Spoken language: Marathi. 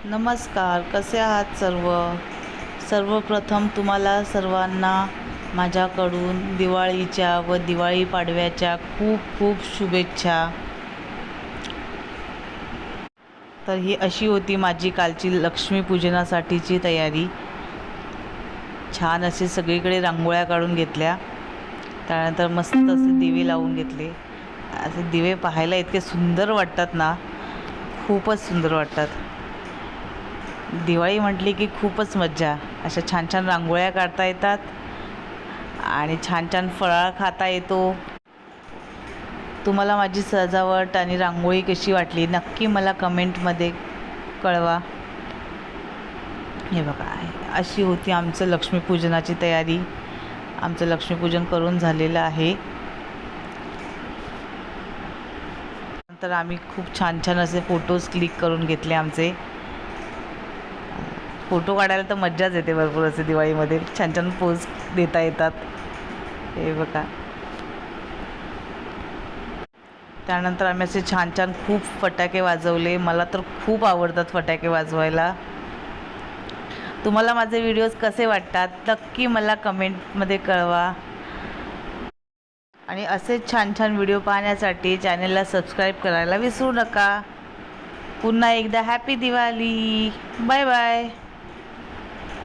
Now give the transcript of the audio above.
नमस्कार, कसे आहात सर्वप्रथम तुम्हाला सर्वांना माझ्याकडून दिवाळीच्या व दिवाळी पाडव्याच्या खूप खूप शुभेच्छा। तर ही अशी होती माझी कालची लक्ष्मीपूजनासाठीची तयारी। छान असे सगळीकडे रांगोळ्या काढून घेतल्या, त्यानंतर मस्त असे दिवे लावून घेतले। असे दिवे पाहायला इतके सुंदर वाटतात ना, खूपच सुंदर वाटतात। दिवाळी म्हटली की खूपच मज्जा, अशा छान छान रांगोळ्या काढता येतात आणि छान छान फराळ खाता येतो। तुम्हाला माझी सजावट आणि रांगोळी कशी वाटली नक्की मला कमेंटमध्ये कळवा। हे बघा, अशी होती आमचं लक्ष्मीपूजनाची तयारी। आमचं लक्ष्मीपूजन करून झालेलं आहे। नंतर आम्ही खूप छान छान असे फोटोज क्लिक करून घेतले। आमचे फोटो काढायला तर मज्जाच येते भरपूर, असे दिवाळीमध्ये छान छान पोज देता येतात। हे बघा, त्यानंतर आम्ही असे छान छान खूप फटाके वाजवले। मला तर खूप आवडतात फटाके वाजवायला। तुम्हाला माझे व्हिडिओज कसे वाटतात नक्की मला कमेंटमध्ये कळवा। आणि असेच छान छान व्हिडिओ पाहण्यासाठी चॅनलला सबस्क्राईब करायला विसरू नका। पुन्हा एकदा हॅपी दिवाळी, बाय बाय।